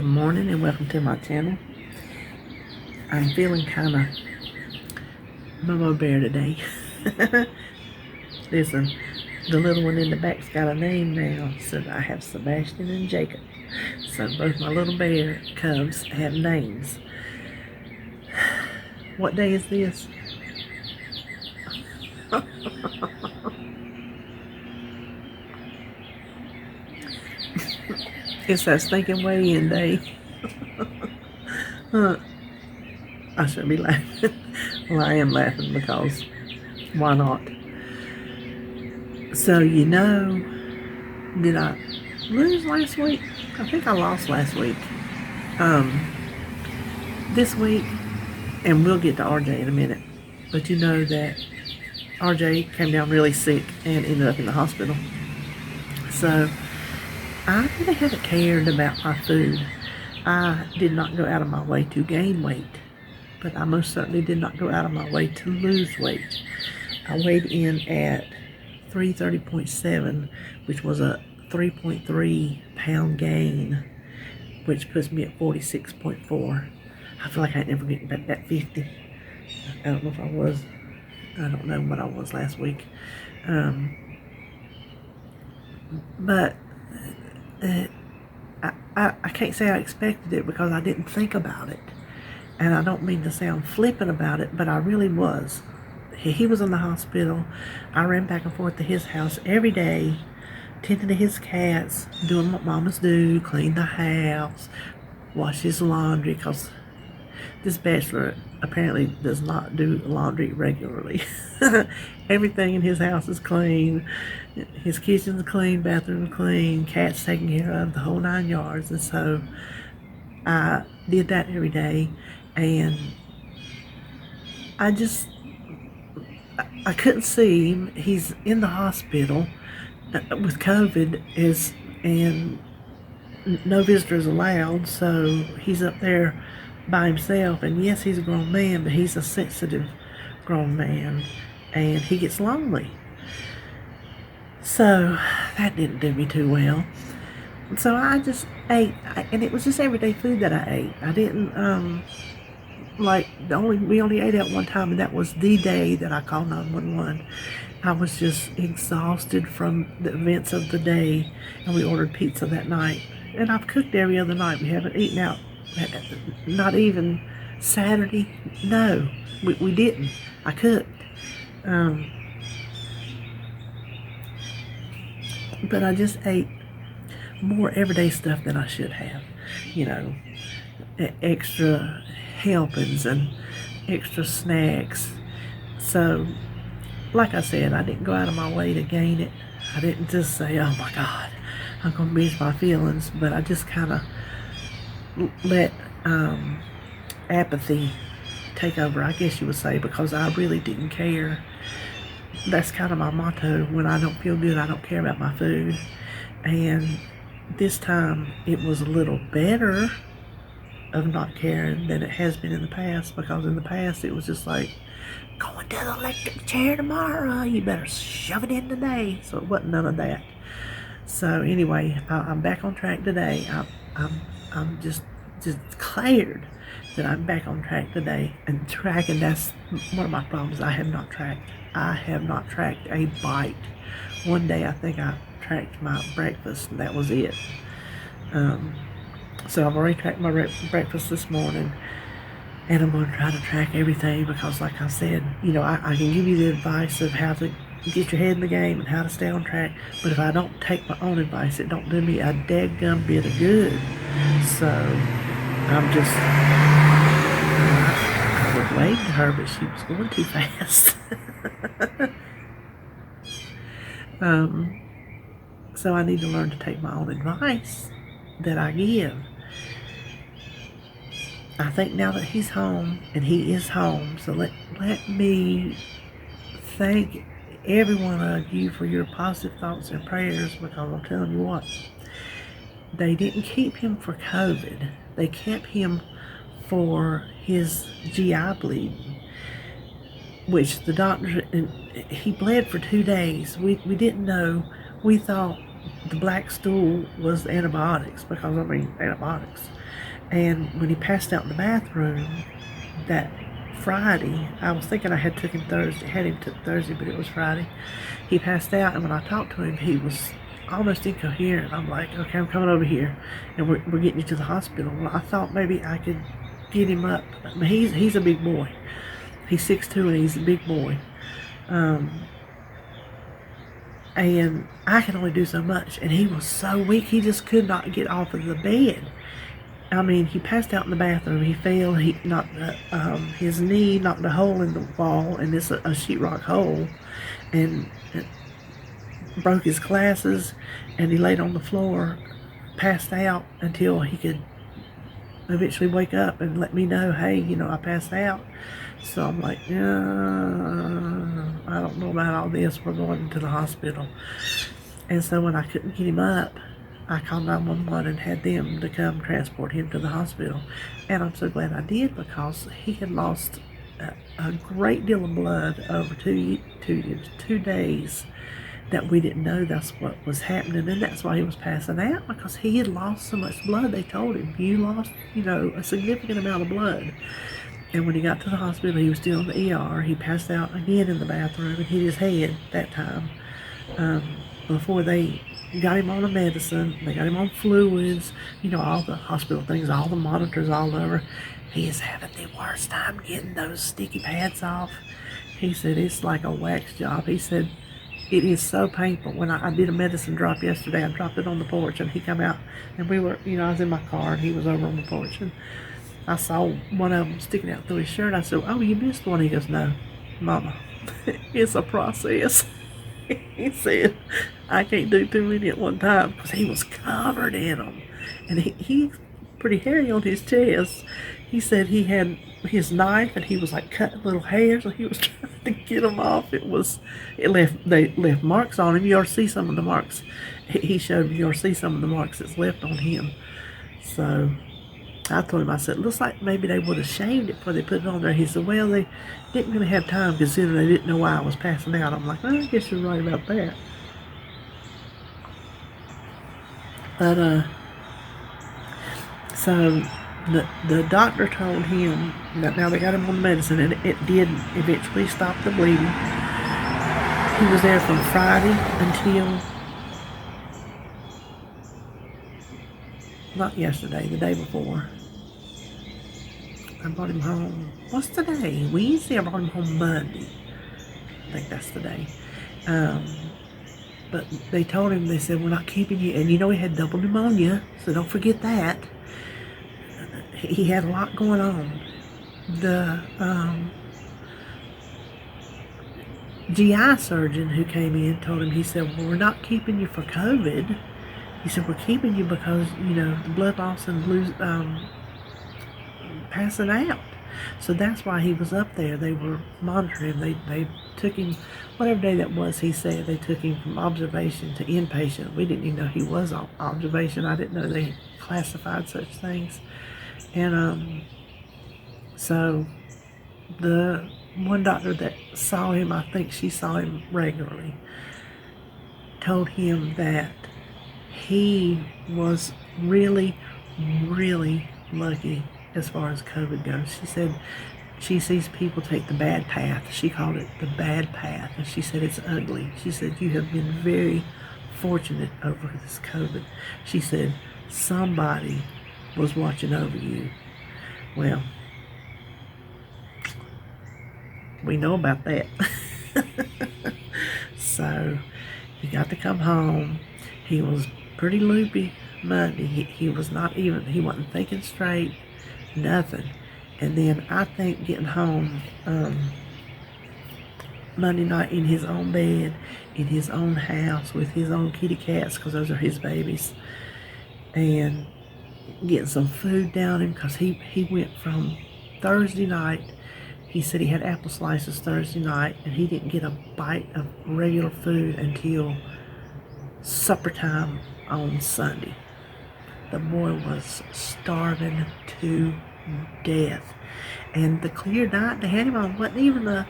Good morning and welcome to my channel. I'm feeling kind of mama bear today. Listen, the little one in the back's got a name now, so I have Sebastian and Jacob. So both my little bear cubs have names. What day is this? It's that stinking weigh-in day. I shouldn't be laughing. Well, I am laughing because why not? So, did I lose last week? I think I lost last week. This week, and we'll get to RJ in a minute, but you know that RJ came down really sick and ended up in the hospital. So I really haven't cared about my food. I did not go out of my way to gain weight, but I most certainly did not go out of my way to lose weight. I weighed in at 330.7, which was a 3.3 pound gain, which puts me at 46.4. I feel like I ain't never getting back that 50. I don't know if I was. I don't know what I was last week. But I can't say I expected it because I didn't think about it. And I don't mean to sound flippant about it, but I really was. He was in the hospital. I ran back and forth to his house every day, tending to his cats, doing what mamas do, clean the house, wash his laundry, because this bachelor apparently does not do laundry regularly. Everything in his house is clean. His kitchen's clean, bathroom's clean, cats taken care of, the whole 9 yards. And so I did that every day. And I couldn't see him. He's in the hospital with COVID, and no visitors allowed. So he's up there by himself. And yes, he's a grown man, but he's a sensitive grown man, and he gets lonely. So that didn't do me too well. So I just ate, and it was just everyday food that I ate. I didn't we only ate out one time, and that was the day that I called 911. I was just exhausted from the events of the day, and we ordered pizza that night. And I've cooked every other night. We haven't eaten out, not even Saturday. No, we didn't. I cooked. But I just ate more everyday stuff than I should have. Extra helpings and extra snacks. So, like I said, I didn't go out of my way to gain it. I didn't just say, oh my God, I'm going to miss my feelings. But I just kind of let apathy take over, I guess you would say, because I really didn't care. That's kind of my motto. When I don't feel good, I don't care about my food. And this time it was a little better of not caring than it has been in the past, because in the past it was just like, going to the electric chair tomorrow, you better shove it in today. So it wasn't none of that. So anyway, I'm back on track today. I'm just declared that I'm back on track today. And tracking, that's one of my problems. I have not tracked a bite. One day I think I tracked my breakfast, and that was it. So I've already tracked my breakfast this morning, and I'm going to try to track everything, because like I said, I can give you the advice of how to get your head in the game and how to stay on track, but if I don't take my own advice, it don't do me a daggum bit of good. So I'm just, I was waving to her, but she was going too fast. So I need to learn to take my own advice that I give. I think now that he's home, and he is home, so let me thank every one of you for your positive thoughts and prayers, because I'm telling you what, they didn't keep him for COVID. They kept him for his GI bleeding, which the doctor, he bled for 2 days. We didn't know. We thought the black stool was antibiotics, because antibiotics. And when he passed out in the bathroom that Friday, I was thinking I had him took Thursday, but it was Friday. He passed out, and when I talked to him, he was almost incoherent. I'm like, okay, I'm coming over here, and we're getting you to the hospital. Well, I thought maybe I could get him up. I mean, he's a big boy. He's 6'2", and he's a big boy. And I can only do so much, and he was so weak, he just could not get off of the bed. I mean, he passed out in the bathroom. He fell. He knocked his knee knocked a hole in the wall, and it's a sheetrock hole, and it broke his glasses. And he laid on the floor, passed out until he could eventually wake up and let me know, hey, I passed out. So I'm like, I don't know about all this. We're going to the hospital. And so when I couldn't get him up, I called 911 and had them to come transport him to the hospital. And I'm so glad I did, because he had lost a great deal of blood over 2 days that we didn't know that's what was happening. And that's why he was passing out, because he had lost so much blood. They told him, you lost, a significant amount of blood. And when he got to the hospital, he was still in the ER. He passed out again in the bathroom and hit his head that time. Before they got him on the medicine, they got him on fluids, all the hospital things, all the monitors all over. He is having the worst time getting those sticky pads off. He said it's like a wax job. He said it is so painful. When I did a medicine drop yesterday, I dropped it on the porch, and he come out, and we were, I was in my car, and he was over on the porch, and I saw one of them sticking out through his shirt. I said, oh, you missed one. He goes, no, Mama, it's a process. He said, I can't do too many at one time, because he was covered in them. And he's pretty hairy on his chest. He said he had his knife, and he was like cutting little hairs, and he was trying to get them off. They left marks on him. You ought to see some of the marks. He showed me, you ought to see some of the marks that's left on him. So I told him, I said, looks like maybe they would have shaved it before they put it on there. He said, well, they didn't really have time, considering they didn't know why I was passing out. I'm like, well, I guess you're right about that. But, so the doctor told him that now they got him on the medicine, and it did eventually stop the bleeding. He was there from Friday until, not yesterday, the day before. I brought him home. What's the day? Wednesday. I brought him home Monday. I think that's the day. But they told him, they said, we're not keeping you. And he had double pneumonia, so don't forget that. He had a lot going on. The GI surgeon who came in told him, he said, well, we're not keeping you for COVID. He said, we're keeping you because, the blood loss and passing out. So that's why he was up there. They were monitoring him. They took him, whatever day that was, he said, they took him from observation to inpatient. We didn't even know he was on observation. I didn't know they classified such things. And so the one doctor that saw him, I think she saw him regularly, told him that he was really, really lucky as far as COVID goes. She said she sees people take the bad path. She called it the bad path, and she said it's ugly. She said you have been very fortunate over this COVID. She said somebody was watching over you. Well, we know about that. So he got to come home. He was pretty loopy Monday. He was not even, he wasn't thinking straight, nothing. And then I think getting home Monday night in his own bed, in his own house, with his own kitty cats, because those are his babies, and getting some food down him, because he went from Thursday night, he said he had apple slices Thursday night, and he didn't get a bite of regular food until supper time on Sunday. The boy was starving to death. And the clear diet they had him on wasn't even a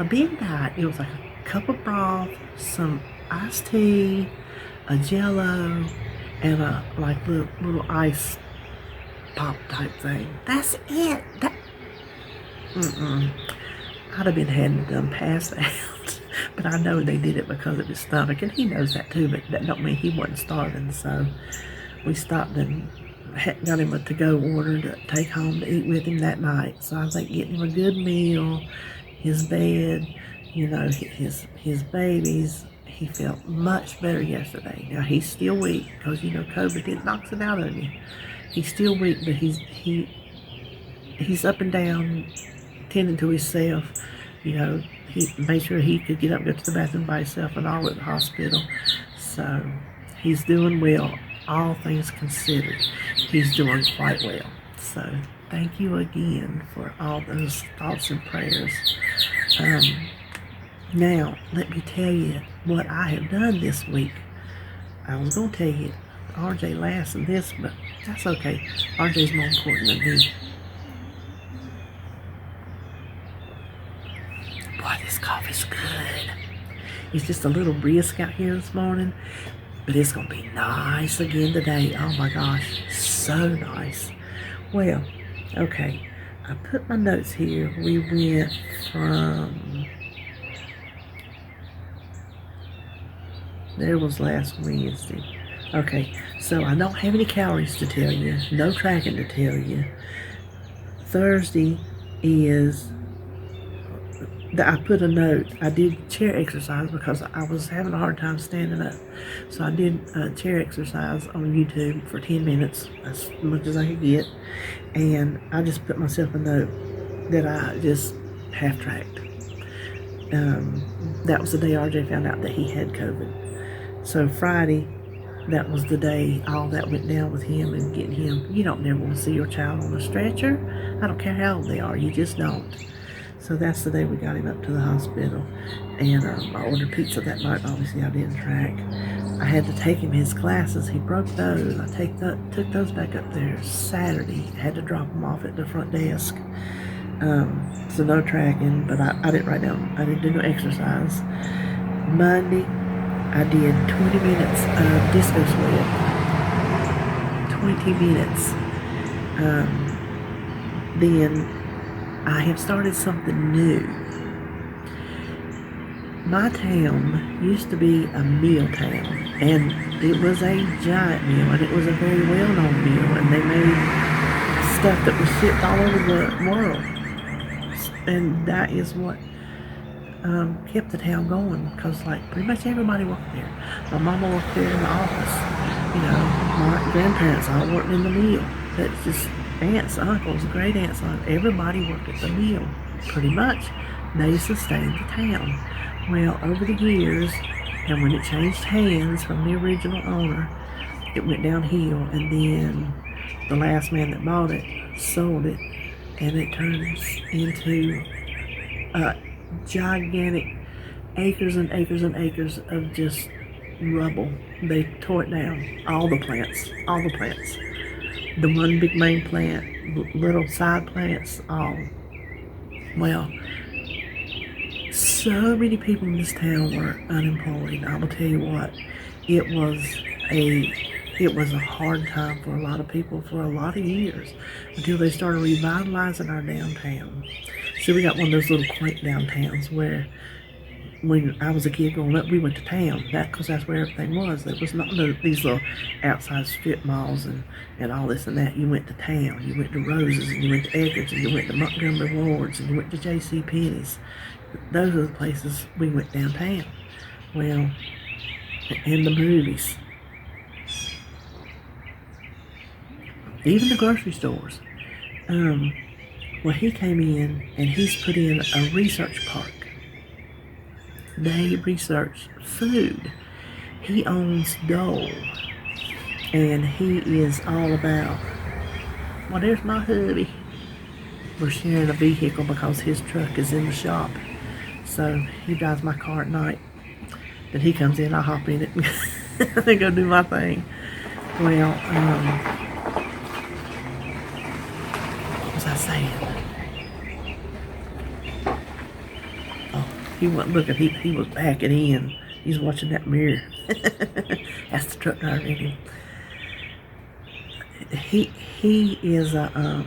big diet. It was like a cup of broth, some iced tea, a Jello, and a like little ice pop type thing. That's it. I'd have been had to pass out. But I know they did it because of his stomach, and he knows that too, but that don't mean he wasn't starving. So we stopped and got him a to-go order to take home to eat with him that night. So I think getting him a good meal, his bed, his babies. He felt much better yesterday. Now he's still weak because COVID it knocks it out of you. He's still weak, but he's up and down, tending to himself. He made sure he could get up and go to the bathroom by himself and all at the hospital. So he's doing well. All things considered, he's doing quite well. So thank you again for all those thoughts and prayers. Now, let me tell you what I have done this week. I was going to tell you RJ last in this, but that's okay. RJ's more important than me. Boy, this coffee's good. It's just a little brisk out here this morning, but it's going to be nice again today. Oh my gosh, so nice. Well, okay, I put my notes here. We went from... There was last Wednesday. Okay, so I don't have any calories to tell you, no tracking to tell you. Thursday is, I put a note. I did chair exercise because I was having a hard time standing up. So I did chair exercise on YouTube for 10 minutes, as much as I could get. And I just put myself a note that I just half-tracked. That was the day RJ found out that he had COVID. So Friday, that was the day all that went down with him and getting him. You don't never want to see your child on a stretcher. I don't care how old they are. You just don't. So that's the day we got him up to the hospital. And I ordered pizza that night. Obviously, I didn't track. I had to take him his glasses. He broke those. I took those back up there Saturday. Had to drop them off at the front desk. So no tracking, but I didn't write down. I didn't do no exercise. Monday, I did 20 minutes of disco sweat. 20 minutes. Then I have started something new. My town used to be a meal town, and it was a giant meal, and it was a very well-known meal, and they made stuff that was shipped all over the world. And that is what kept the town going, because pretty much everybody worked there. My mama worked there in the office. My grandparents all worked in the meal. That's just aunts, uncles, great aunts, everybody worked at the meal. Pretty much, they sustained the town. Well, over the years, and when it changed hands from the original owner, it went downhill, and then the last man that bought it sold it, and it turns into gigantic acres and acres and acres of just rubble. They tore it down. All the plants. The one big main plant, little side plants, all. Well, so many people in this town were unemployed. I will tell you what, it was a hard time for a lot of people for a lot of years until they started revitalizing our downtown. So we got one of those little quaint downtowns where when I was a kid growing up, we went to town. Because that's where everything was. There was not these little outside strip malls and all this and that. You went to town. You went to Rose's, and you went to Edgar's, and you went to Montgomery Ward's, and you went to J.C. Penney's. Those are the places we went downtown. Well, and the movies. Even the grocery stores. Well, he came in, and he's put in a research park. They research food. He owns Dole, and he is all about, well, there's my hubby. We're sharing a vehicle because his truck is in the shop. So he drives my car at night. Then he comes in, I hop in it and go do my thing. Well, what was I saying? He wasn't looking, he was backing in. He's watching that mirror. That's the truck driver in him. he is a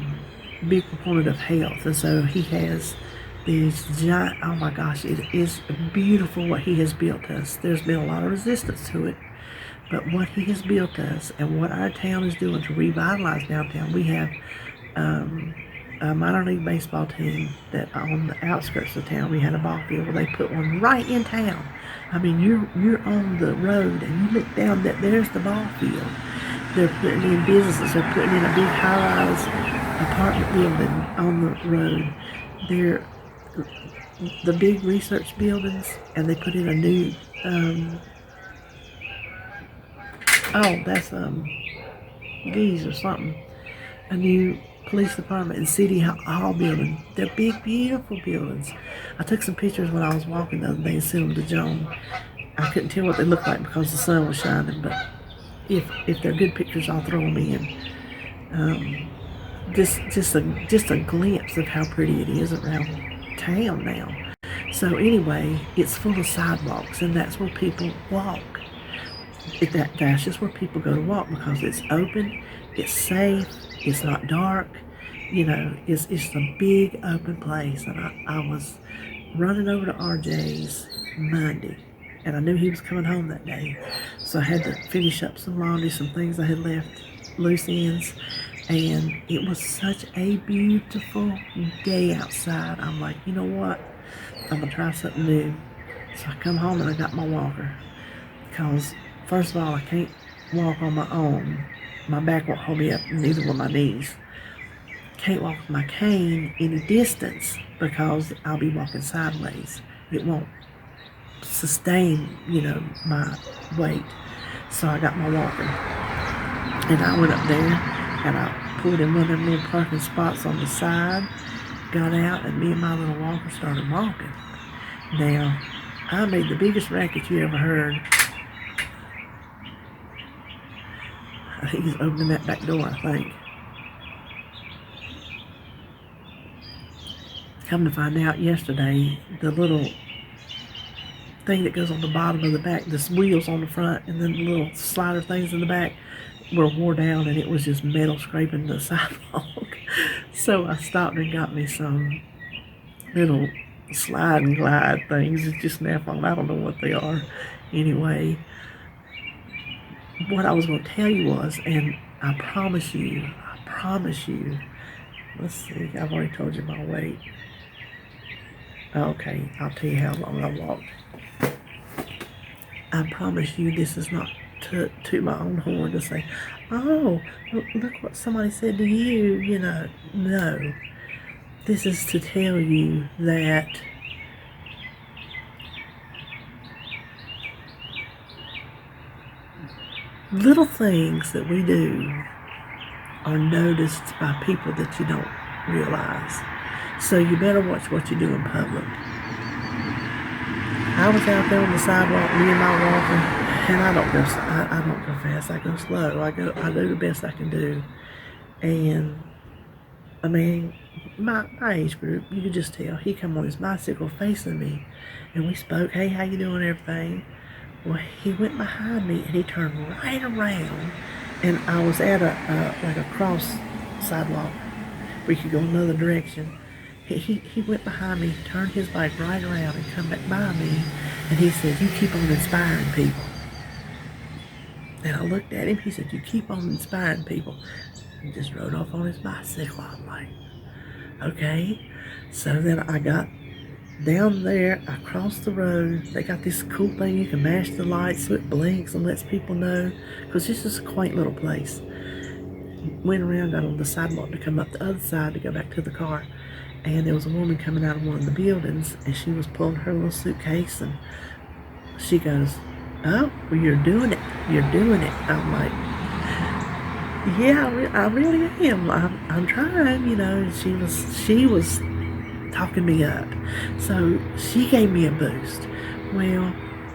big proponent of health, and so he has these giant. Oh my gosh, it is beautiful what he has built us. There's been a lot of resistance to it, but what he has built us and what our town is doing to revitalize downtown, we have a minor league baseball team that on the outskirts of town, we had a ball field where they put one right in town. I mean, you're on the road and you look down, that there's the ball field. They're putting in businesses. They're putting in a big high-rise apartment building on the road. They're the big research buildings, and they put in a new that's geese or something. A new police department and city hall building. They're big, beautiful buildings. I took some pictures when I was walking the other day and sent them to Joan. I couldn't tell what they looked like because the sun was shining, but if they're good pictures, I'll throw them in. Just a glimpse of how pretty it is around town now. So anyway, it's full of sidewalks, and that's where people walk. That's just where people go to walk because it's open, it's safe, it's not dark. It's a big open place. And I was running over to RJ's Monday, and I knew he was coming home that day, so I had to finish up some laundry, some things I had left loose ends, and it was such a beautiful day outside. I'm like, you know what? I'm gonna try something new. So I come home and I got my walker because first of all, I can't walk on my own. My back won't hold me up, neither will my knees. Can't walk with my cane any distance because I'll be walking sideways. It won't sustain, my weight. So I got my walker. And I went up there and I pulled in one of them little parking spots on the side, got out, and me and my little walker started walking. Now, I made the biggest racket you ever heard. I think he's opening that back door, I think. Come to find out yesterday, the little thing that goes on the bottom of the back, the wheels on the front, and then the little slider things in the back were wore down, and it was just metal scraping the sidewalk. So I stopped and got me some little slide and glide things. It's just snap on. I don't know what they are. Anyway, what I was going to tell you was, and I promise you, let's see, I've already told you my weight. Okay, I'll tell you how long I walked. I promise you this is not to my own horn to say, oh, look what somebody said to you, No. This is to tell you that little things that we do are noticed by people that you don't realize. So you better watch what you do in public. I was out there on the sidewalk, me and my walker, and I don't go fast. I go slow. I do the best I can do. And I mean, my age group, you could just tell. He come on his bicycle facing me, and we spoke. Hey, how you doing? Everything. Well, he went behind me and he turned right around, and I was at a cross sidewalk where you could go another direction. He went behind me, turned his bike right around and come back by me, and he said, you keep on inspiring people. And I looked at him, he said, you keep on inspiring people. And just rode off on his bicycle. I'm like, okay. So then I got down there, I crossed the road. They got this cool thing, you can mash the lights so it blinks and lets people know, because this is a quaint little place. Went around, got on the sidewalk to come up the other side to go back to the car. And there was a woman coming out of one of the buildings, and she was pulling her little suitcase, and she goes, oh, well, you're doing it. I'm like, yeah, I really am. I'm trying, She was talking me up. So she gave me a boost. Well,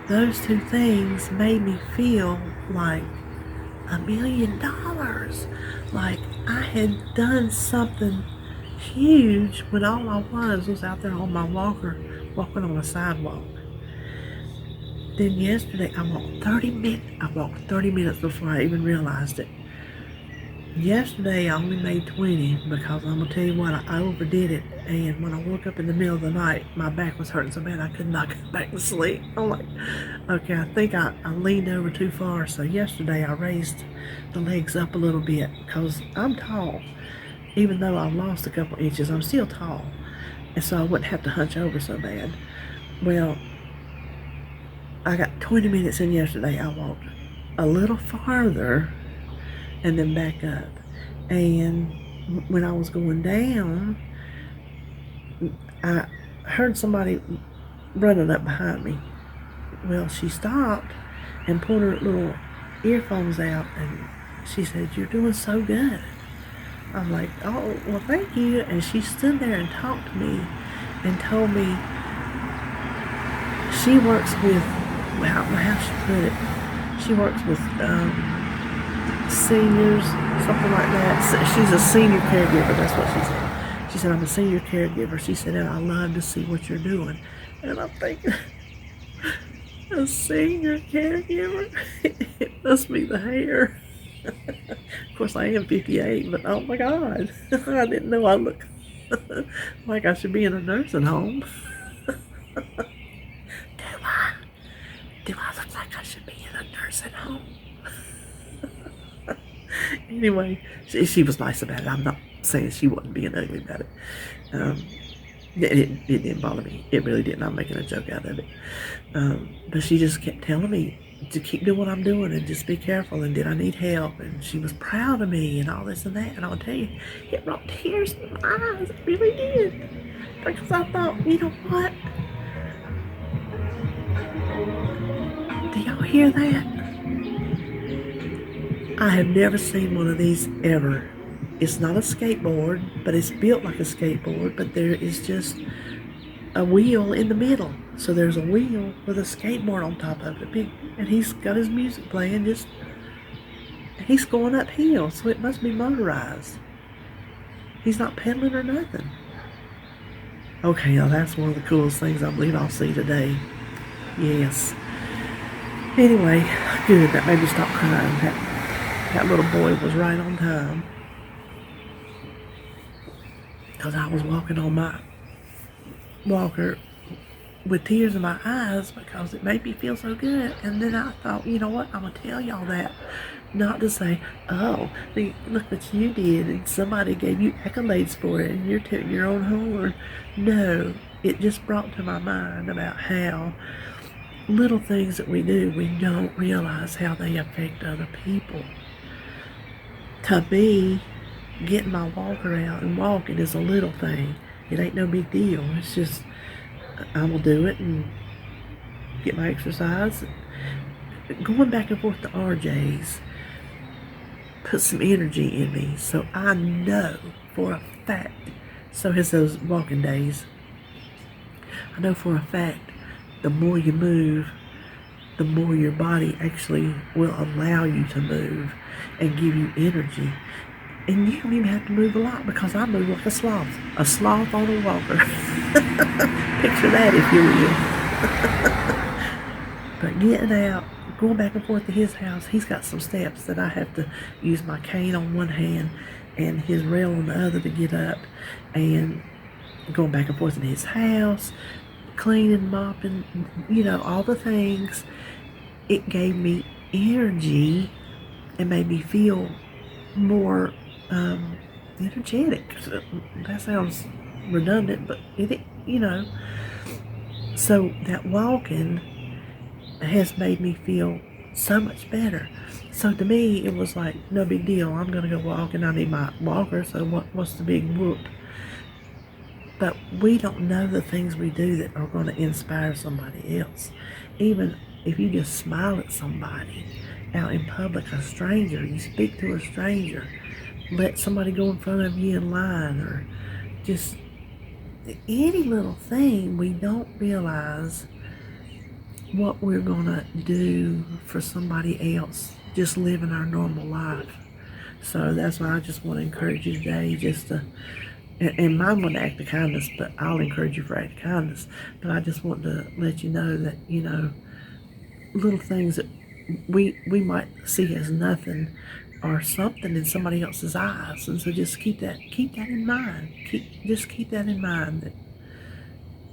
those two things made me feel like $1 million. Like I had done something huge when all I was out there on my walker, walking on a sidewalk. Then yesterday I walked 30 minutes before I even realized it. Yesterday I only made 20 because I'm gonna tell you what, I overdid it. And when I woke up in the middle of the night, my back was hurting so bad I could not get back to sleep. I'm like, okay, I think I leaned over too far. So yesterday I raised the legs up a little bit because I'm tall. Even though I've lost a couple inches, I'm still tall. And so I wouldn't have to hunch over so bad. Well, I got 20 minutes in yesterday. I walked a little farther and then back up. And when I was going down, I heard somebody running up behind me. Well, she stopped and pulled her little earphones out, and she said, "You're doing so good." I'm like, "Oh, well, thank you." And she stood there and talked to me and told me she works with, well, how she put it, she works with seniors, something like that. She's a senior caregiver, that's what she said. She said, "I'm a senior caregiver." She said, "And I love to see what you're doing." And I'm thinking, a senior caregiver? It must be the hair. Of course, I am 58, but oh my God, I didn't know I looked like I should be in a nursing home. Do I look like I should be in a nursing home? Anyway, she was nice about it. I'm not saying she wasn't being ugly about it. It didn't bother me. It really didn't. I'm making a joke out of it. But she just kept telling me to keep doing what I'm doing and just be careful, and did I need help, and she was proud of me and all this and that. And I'll tell you, it brought tears in my eyes. It really did. Because I thought, you know what? Do y'all hear that? I have never seen one of these ever. It's not a skateboard, but it's built like a skateboard, but there is just a wheel in the middle. So there's a wheel with a skateboard on top of it. And he's got his music playing, he's going uphill, so it must be motorized. He's not pedaling or nothing. Okay, now that's one of the coolest things I believe I'll see today. Yes. Anyway, good, that made me stop crying. That little boy was right on time. Because I was walking on my walker with tears in my eyes because it made me feel so good. And then I thought, you know what, I'm going to tell y'all that. Not to say, oh, look what you did and somebody gave you accolades for it and you're tooting your own horn. No, it just brought to my mind about how little things that we do, we don't realize how they affect other people. To me, getting my walker out and walking is a little thing. It ain't no big deal. It's just, I'm going to do it and get my exercise. Going back and forth to RJ's put some energy in me. So I know for a fact, so has those walking days. I know for a fact, the more you move, the more your body actually will allow you to move and give you energy. And you don't even have to move a lot because I move like a sloth on a walker. Picture that, if you will. But getting out, going back and forth to his house, he's got some steps that I have to use my cane on one hand and his rail on the other to get up, and going back and forth in his house, cleaning, mopping, all the things. It gave me energy and made me feel more energetic. That sounds redundant, but so that walking has made me feel so much better. So to me, it was like, no big deal. I'm going to go walk and I need my walker, so what's the big whoop? But we don't know the things we do that are going to inspire somebody else. Even if you just smile at somebody out in public, a stranger, you speak to a stranger, let somebody go in front of you in line, or just any little thing, we don't realize what we're gonna do for somebody else, just living our normal life. So that's why I just want to encourage you today, just to, and mine want to act of kindness, but I'll encourage you for act of kindness. But I just want to let you know that, little things that we might see as nothing, or something in somebody else's eyes. And so just keep that in mind. Keep that in mind, that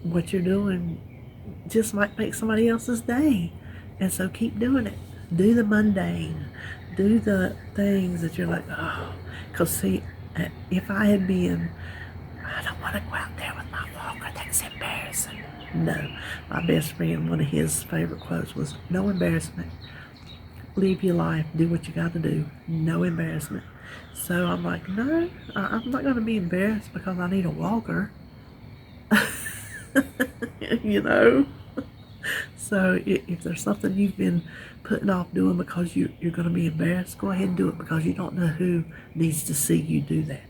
what you're doing just might make somebody else's day. And so keep doing it. Do the mundane. Do the things that you're like, oh, because see, if I had been, I don't want to go out there with my walker, that's embarrassing. No, my best friend, one of his favorite quotes was, no embarrassment. Live your life, do what you got to do, no embarrassment. So I'm like, no, I'm not going to be embarrassed because I need a walker. You know? So if there's something you've been putting off doing because you're going to be embarrassed, go ahead and do it, because you don't know who needs to see you do that.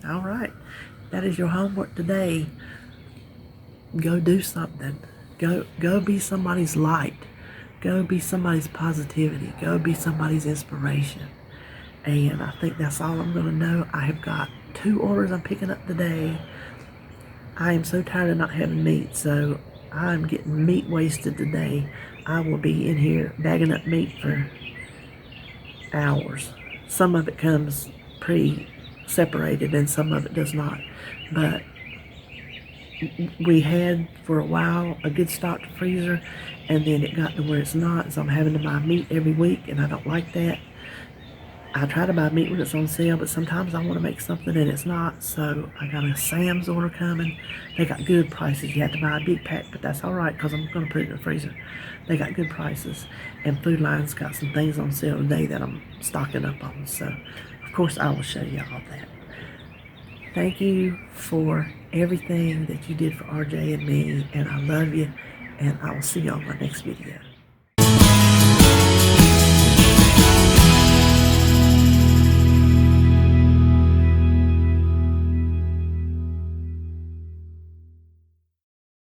All right. That is your homework today. Go do something. Go be somebody's light. Go be somebody's positivity. Go be somebody's inspiration. And I think that's all I'm going to know. I have got 2 orders I'm picking up today. I am so tired of not having meat, so I'm getting meat wasted today. I will be in here bagging up meat for hours. Some of it comes pre-separated and some of it does not. But we had for a while a good stocked freezer, and then it got to where it's not, so I'm having to buy meat every week, and I don't like that. I try to buy meat when it's on sale, but sometimes I want to make something and it's not, so I got a Sam's order coming. They got good prices. You have to buy a big pack, but that's all right because I'm going to put it in the freezer. They got good prices, and Food Lion's got some things on sale today that I'm stocking up on, so of course I will show you all that. Thank you for everything that you did for RJ and me, and I love you, and I will see you on my next video.